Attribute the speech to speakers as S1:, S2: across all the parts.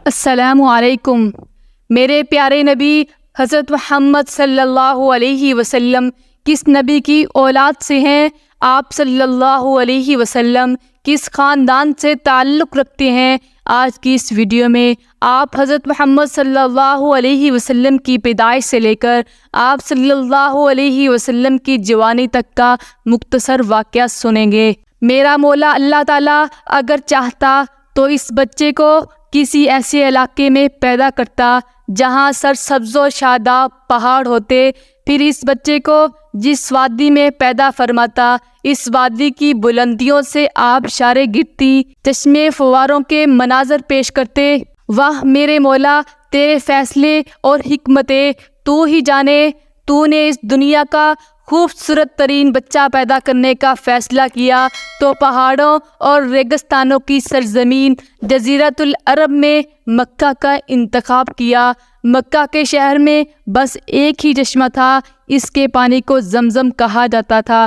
S1: السلام علیکم۔ میرے پیارے نبی حضرت محمد صلی اللہ علیہ وسلم کس نبی کی اولاد سے ہیں؟ آپ صلی اللہ علیہ وسلم کس خاندان سے تعلق رکھتے ہیں؟ آج کی اس ویڈیو میں آپ حضرت محمد صلی اللہ علیہ وسلم کی پیدائش سے لے کر آپ صلی اللہ علیہ وسلم کی جوانی تک کا مختصر واقعہ سنیں گے۔ میرا مولا اللہ تعالیٰ اگر چاہتا تو اس بچے کو کسی ایسے علاقے میں پیدا کرتا جہاں سرسبز و شاداب پہاڑ ہوتے، پھر اس بچے کو جس وادی میں پیدا فرماتا، اس وادی کی بلندیوں سے آبشاریں گرتی، چشمے فواروں کے مناظر پیش کرتے۔ واہ میرے مولا، تیرے فیصلے اور حکمتیں تو ہی جانے۔ تو نے اس دنیا کا خوبصورت ترین بچہ پیدا کرنے کا فیصلہ کیا تو پہاڑوں اور ریگستانوں کی سرزمین جزیرۃ العرب میں مکہ کا انتخاب کیا۔ مکہ کے شہر میں بس ایک ہی چشمہ تھا، اس کے پانی کو زمزم کہا جاتا تھا۔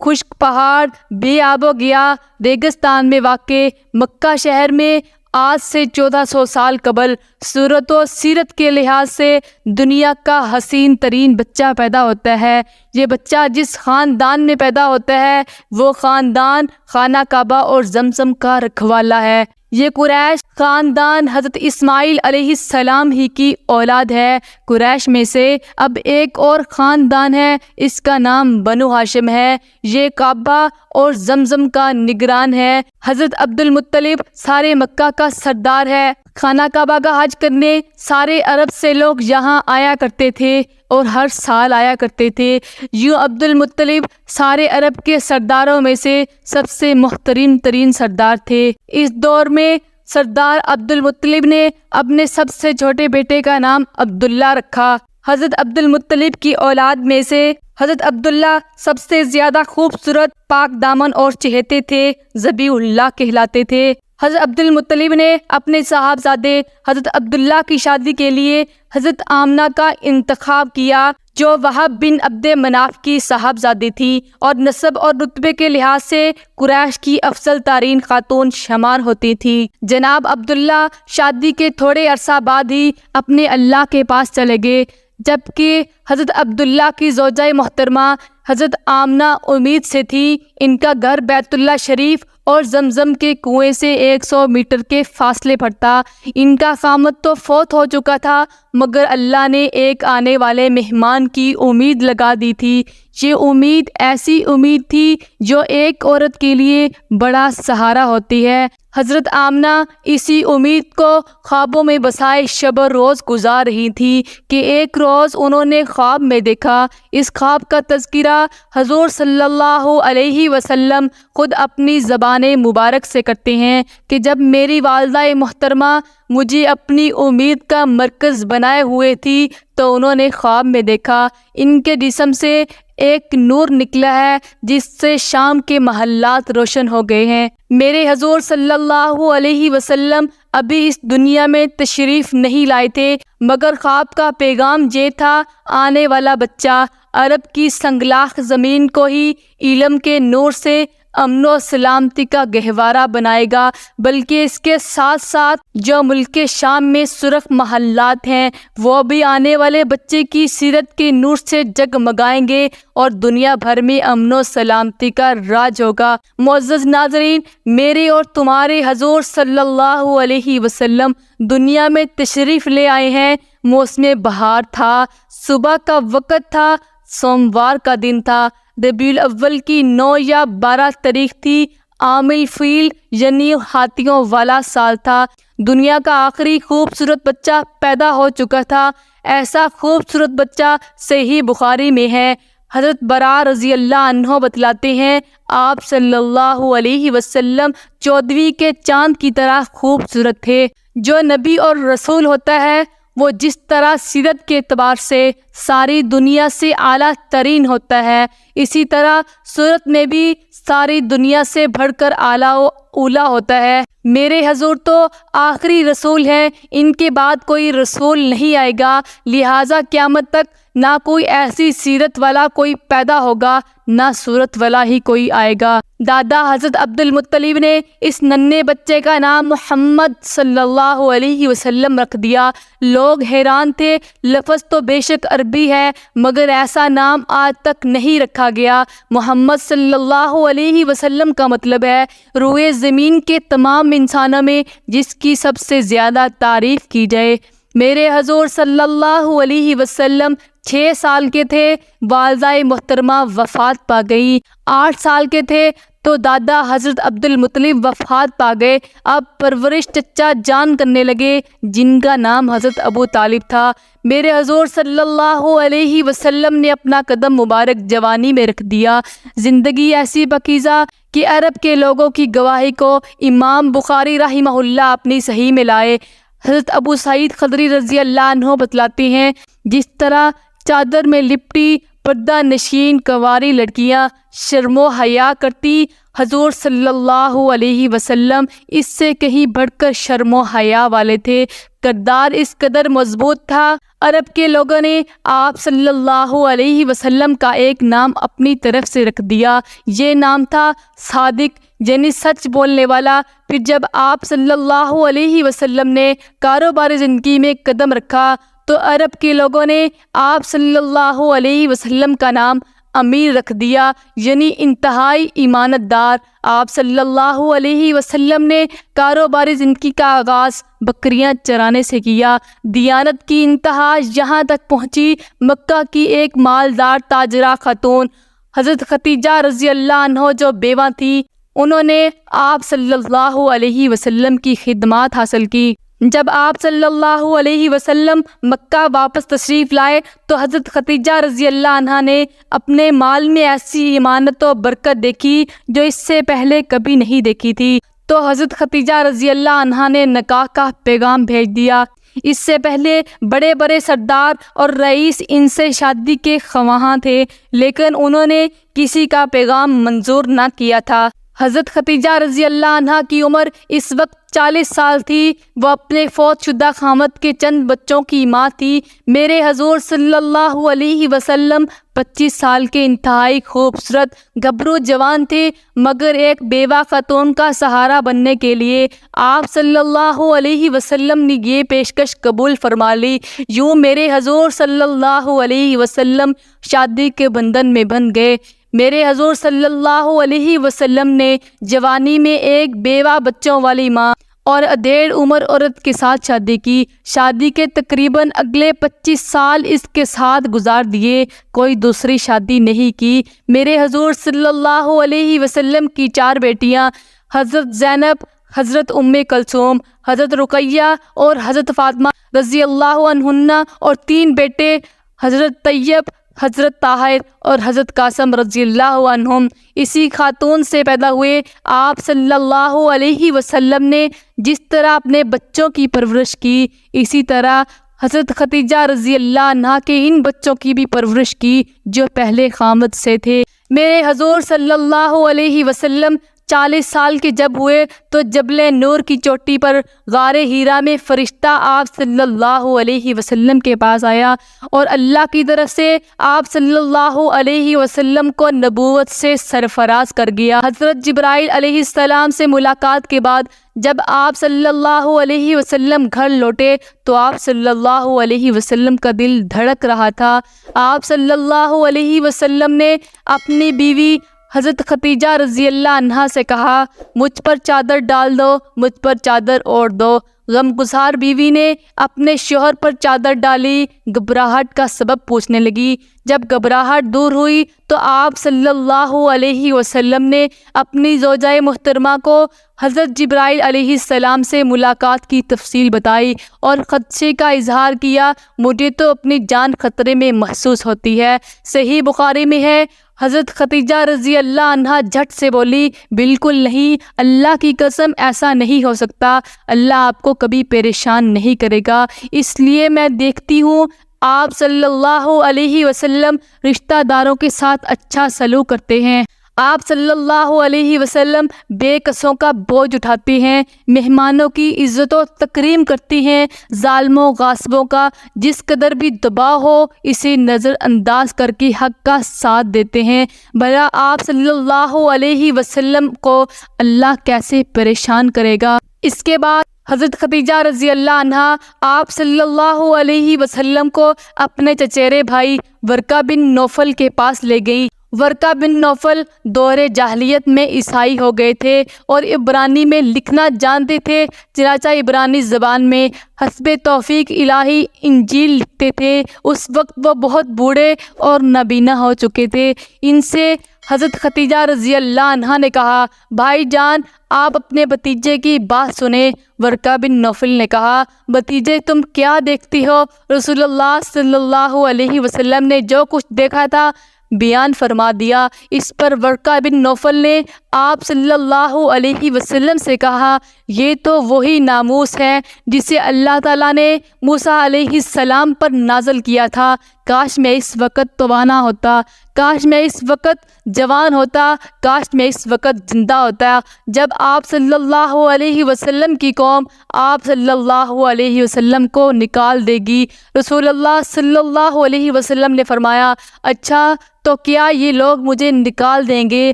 S1: خشک پہاڑ، بے آب و گیا ریگستان میں واقع مکہ شہر میں آج سے 1400 سال قبل صورت و سیرت کے لحاظ سے دنیا کا حسین ترین بچہ پیدا ہوتا ہے۔ یہ بچہ جس خاندان میں پیدا ہوتا ہے وہ خاندان خانہ کعبہ اور زمزم کا رکھوالا ہے۔ یہ قریش خاندان حضرت اسماعیل علیہ السلام ہی کی اولاد ہے۔ قریش میں سے اب ایک اور خاندان ہے، اس کا نام بنو ہاشم ہے۔ یہ کعبہ اور زمزم کا نگران ہے۔ حضرت عبد المطلب سارے مکہ کا سردار ہے۔ خانہ کعبہ کا حج کرنے سارے عرب سے لوگ یہاں آیا کرتے تھے اور ہر سال آیا کرتے تھے۔ یوں عبد المطلب سارے عرب کے سرداروں میں سے سب سے محترم ترین سردار تھے۔ اس دور میں سردار عبد المطلب نے اپنے سب سے چھوٹے بیٹے کا نام عبداللہ رکھا۔ حضرت عبد المطلب کی اولاد میں سے حضرت عبداللہ سب سے زیادہ خوبصورت، پاک دامن اور چہیتے تھے، ذبیح اللہ کہلاتے تھے۔ حضرت عبد المطلب نے اپنے صاحبزادے حضرت عبداللہ کی شادی کے لیے حضرت آمنہ کا انتخاب کیا جو وہب بن عبد مناف کی صاحبزادی تھی اور نسب اور رتبے کے لحاظ سے قریش کی افضل ترین خاتون شمار ہوتی تھی۔ جناب عبداللہ شادی کے تھوڑے عرصہ بعد ہی اپنے اللہ کے پاس چلے گئے، جبکہ حضرت عبداللہ کی زوجہ محترمہ حضرت آمنہ امید سے تھی۔ ان کا گھر بیت اللہ شریف اور زمزم کے کنویں سے 100 میٹر کے فاصلے پر تھا۔ ان کا خامد تو فوت ہو چکا تھا مگر اللہ نے ایک آنے والے مہمان کی امید لگا دی تھی۔ یہ امید ایسی امید تھی جو ایک عورت کے لیے بڑا سہارا ہوتی ہے۔ حضرت آمنہ اسی امید کو خوابوں میں بسائے شب و روز گزار رہی تھی کہ ایک روز انہوں نے خواب میں دیکھا۔ اس خواب کا تذکرہ حضور صلی اللہ علیہ وسلم خود اپنی زبان مبارک سے کرتے ہیں کہ جب میری والدہ محترمہ مجھے اپنی امید کا مرکز بنائے ہوئے تھی تو انہوں نے خواب میں دیکھا ان کے جسم سے ایک نور نکلا ہے جس سے شام کے محلات روشن ہو گئے ہیں۔ میرے حضور صلی اللہ علیہ وسلم ابھی اس دنیا میں تشریف نہیں لائے تھے مگر خواب کا پیغام یہ تھا، آنے والا بچہ عرب کی سنگلاخ زمین کو ہی علم کے نور سے امن و سلامتی کا گہوارہ بنائے گا، بلکہ اس کے ساتھ ساتھ جو ملک شام میں سرخ محلات ہیں وہ بھی آنے والے بچے کی سیرت کے نور سے جگمگائیں گے اور دنیا بھر میں امن و سلامتی کا راج ہوگا۔ معزز ناظرین، میرے اور تمہارے حضور صلی اللہ علیہ وسلم دنیا میں تشریف لے آئے ہیں۔ موسم بہار تھا، صبح کا وقت تھا، سوموار کا دن تھا، ربیع الاول کی 9 یا 12 تاریخ تھی، عام الفیل یعنی ہاتھیوں والا سال تھا۔ دنیا کا آخری خوبصورت بچہ پیدا ہو چکا تھا۔ ایسا خوبصورت بچہ صحیح بخاری میں ہے۔ حضرت براء رضی اللہ عنہ بتلاتے ہیں آپ صلی اللہ علیہ وسلم 14ویں کے چاند کی طرح خوبصورت تھے۔ جو نبی اور رسول ہوتا ہے وہ جس طرح سیرت کے اعتبار سے ساری دنیا سے اعلیٰ ترین ہوتا ہے، اسی طرح صورت میں بھی ساری دنیا سے بڑھ کر اعلیٰ و اولا ہوتا ہے۔ میرے حضور تو آخری رسول ہیں، ان کے بعد کوئی رسول نہیں آئے گا، لہٰذا قیامت تک نہ کوئی ایسی سیرت والا کوئی پیدا ہوگا، نہ صورت والا ہی کوئی آئے گا۔ دادا حضرت عبد المطلب نے اس ننھے بچے کا نام محمد صلی اللہ علیہ وسلم رکھ دیا۔ لوگ حیران تھے، لفظ تو بے شک عربی ہے مگر ایسا نام آج تک نہیں رکھا گیا۔ محمد صلی اللہ علیہ وسلم کا مطلب ہے روئے زمین کے تمام انسانوں میں جس کی سب سے زیادہ تعریف کی جائے۔ میرے حضور صلی اللہ علیہ وسلم 6 سال کے تھے، والدہ محترمہ وفات پا گئی۔ 8 سال کے تھے تو دادا حضرت عبد المطلب وفات پا گئے۔ اب پرورش چچا جان کرنے لگے جن کا نام حضرت ابو طالب تھا۔ میرے حضور صلی اللہ علیہ وسلم نے اپنا قدم مبارک جوانی میں رکھ دیا۔ زندگی ایسی پاکیزہ کہ عرب کے لوگوں کی گواہی کو امام بخاری رحمہ اللہ اپنی صحیح میں لائے۔ حضرت ابو سعید خدری رضی اللہ عنہ بتلاتے ہیں، جس طرح چادر میں لپٹی پردہ نشین کنواری لڑکیاں شرم و حیا کرتی، حضور صلی اللہ علیہ وسلم اس سے کہیں بڑھ کر شرم و حیا والے تھے۔ کردار اس قدر مضبوط تھا، عرب کے لوگوں نے آپ صلی اللہ علیہ وسلم کا ایک نام اپنی طرف سے رکھ دیا۔ یہ نام تھا صادق، یعنی سچ بولنے والا۔ پھر جب آپ صلی اللہ علیہ وسلم نے کاروباری زندگی میں قدم رکھا تو عرب کے لوگوں نے آپ صلی اللہ علیہ وسلم کا نام امیر رکھ دیا، یعنی انتہائی ایمانت دار۔ آپ صلی اللہ علیہ وسلم نے کاروباری زندگی کا آغاز بکریاں چرانے سے کیا۔ دیانت کی انتہا یہاں تک پہنچی، مکہ کی ایک مالدار تاجرہ خاتون حضرت ختیجہ رضی اللہ عنہ جو بیوہ تھی، انہوں نے آپ صلی اللہ علیہ وسلم کی خدمات حاصل کی۔ جب آپ صلی اللہ علیہ وسلم مکہ واپس تشریف لائے تو حضرت ختیجہ رضی اللہ عنہ نے اپنے مال میں ایسی ایمانت و برکت دیکھی جو اس سے پہلے کبھی نہیں دیکھی تھی، تو حضرت ختیجہ رضی اللہ عنہ نے نکاح کا پیغام بھیج دیا۔ اس سے پہلے بڑے بڑے سردار اور رئیس ان سے شادی کے خواہاں تھے، لیکن انہوں نے کسی کا پیغام منظور نہ کیا تھا۔ حضرت ختیجہ رضی اللہ عنہ کی عمر اس وقت 40 سال تھی، وہ اپنے فوت شدہ خامد کے چند بچوں کی ماں تھی۔ میرے حضور صلی اللہ علیہ وسلم 25 سال کے انتہائی خوبصورت گبرو جوان تھے، مگر ایک بیوہ خاتون کا سہارا بننے کے لیے آپ صلی اللہ علیہ وسلم نے یہ پیشکش قبول فرما لی۔ یوں میرے حضور صلی اللہ علیہ وسلم شادی کے بندھن میں بندھ گئے۔ میرے حضور صلی اللہ علیہ وسلم نے جوانی میں ایک بیوہ بچوں والی ماں اور ادھیڑ عمر عورت کے ساتھ شادی کی۔ شادی کے تقریباً اگلے 25 سال اس کے ساتھ گزار دیے، کوئی دوسری شادی نہیں کی۔ میرے حضور صلی اللہ علیہ وسلم کی 4 بیٹیاں حضرت زینب، حضرت ام کلثوم، حضرت رقیہ اور حضرت فاطمہ رضی اللہ عنہن، اور 3 بیٹے حضرت طیب، حضرت طاہر اور حضرت قاسم رضی اللہ عنہم اسی خاتون سے پیدا ہوئے۔ آپ صلی اللہ علیہ وسلم نے جس طرح اپنے بچوں کی پرورش کی، اسی طرح حضرت ختیجہ رضی اللہ عنہا کے ان بچوں کی بھی پرورش کی جو پہلے خامد سے تھے۔ میرے حضور صلی اللہ علیہ وسلم 40 سال کے جب ہوئے تو جبل نور کی چوٹی پر غار ہیرا میں فرشتہ آپ صلی اللہ علیہ وسلم کے پاس آیا اور اللہ کی طرف سے آپ صلی اللہ علیہ وسلم کو نبوت سے سرفراز کر گیا۔ حضرت جبرائیل علیہ السلام سے ملاقات کے بعد جب آپ صلی اللہ علیہ وسلم گھر لوٹے تو آپ صلی اللہ علیہ وسلم کا دل دھڑک رہا تھا۔ آپ صلی اللہ علیہ وسلم نے اپنی بیوی حضرت ختیجہ رضی اللہ عنہا سے کہا، مجھ پر چادر ڈال دو، مجھ پر چادر اوڑھ دو۔ غمگسار بیوی نے اپنے شوہر پر چادر ڈالی، گھبراہٹ کا سبب پوچھنے لگی۔ جب گھبراہٹ دور ہوئی تو آپ صلی اللہ علیہ وسلم نے اپنی زوجہ محترمہ کو حضرت جبرائیل علیہ السلام سے ملاقات کی تفصیل بتائی اور خدشے کا اظہار کیا، مجھے تو اپنی جان خطرے میں محسوس ہوتی ہے۔ صحیح بخاری میں ہے، حضرت ختیجہ رضی اللہ عنہا جھٹ سے بولی، بالکل نہیں، اللہ کی قسم ایسا نہیں ہو سکتا، اللہ آپ کو کبھی پریشان نہیں کرے گا، اس لیے میں دیکھتی ہوں آپ صلی اللہ علیہ وسلم رشتہ داروں کے ساتھ اچھا سلوک کرتے ہیں۔ آپ صلی اللہ علیہ وسلم بے کسوں کا بوجھ اٹھاتی ہیں، مہمانوں کی عزت و تکریم کرتی ہیں، ظالموں غاصبوں کا جس قدر بھی دباؤ ہو اسے نظر انداز کر کے حق کا ساتھ دیتے ہیں۔ بھلا آپ صلی اللہ علیہ وسلم کو اللہ کیسے پریشان کرے گا؟ اس کے بعد حضرت خدیجہ رضی اللہ عنہا آپ صلی اللہ علیہ وسلم کو اپنے چچیرے بھائی ورقہ بن نوفل کے پاس لے گئیں۔ ورقہ بن نوفل دور جاہلیت میں عیسائی ہو گئے تھے اور عبرانی میں لکھنا جانتے تھے، چنانچہ عبرانی زبان میں حسب توفیق الہی انجیل لکھتے تھے۔ اس وقت وہ بہت بوڑھے اور نابینا ہو چکے تھے۔ ان سے حضرت خدیجہ رضی اللہ عنہا نے کہا، بھائی جان آپ اپنے بھتیجے کی بات سنیں۔ ورقہ بن نوفل نے کہا، بھتیجے تم کیا دیکھتی ہو؟ رسول اللہ صلی اللہ علیہ وسلم نے جو کچھ دیکھا تھا بیان فرما دیا۔ اس پر ورقہ بن نوفل نے آپ صلی اللہ علیہ وسلم سے کہا، یہ تو وہی ناموس ہے جسے اللہ تعالیٰ نے موسیٰ علیہ السلام پر نازل کیا تھا۔ کاش میں اس وقت توانا ہوتا، کاش میں اس وقت جوان ہوتا، کاش میں اس وقت زندہ ہوتا جب آپ صلی اللہ علیہ وسلم کی قوم آپ صلی اللہ علیہ وسلم کو نکال دے گی۔ رسول اللہ صلی اللہ علیہ وسلم نے فرمایا، اچھا تو کیا یہ لوگ مجھے نکال دیں گے؟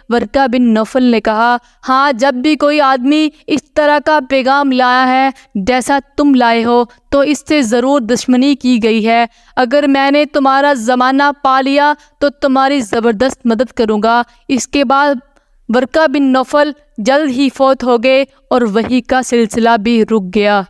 S1: ورقہ بن نوفل نے کہا، ہاں جب بھی کوئی آدمی اس طرح کا پیغام لایا ہے جیسا تم لائے ہو تو اس سے ضرور دشمنی کی گئی ہے۔ اگر میں نے تمہارا زمانہ پا لیا تو تمہاری زبردست مدد کروں گا۔ اس کے بعد ورقہ بن نوفل جلد ہی فوت ہو گئے اور وحی کا سلسلہ بھی رک گیا۔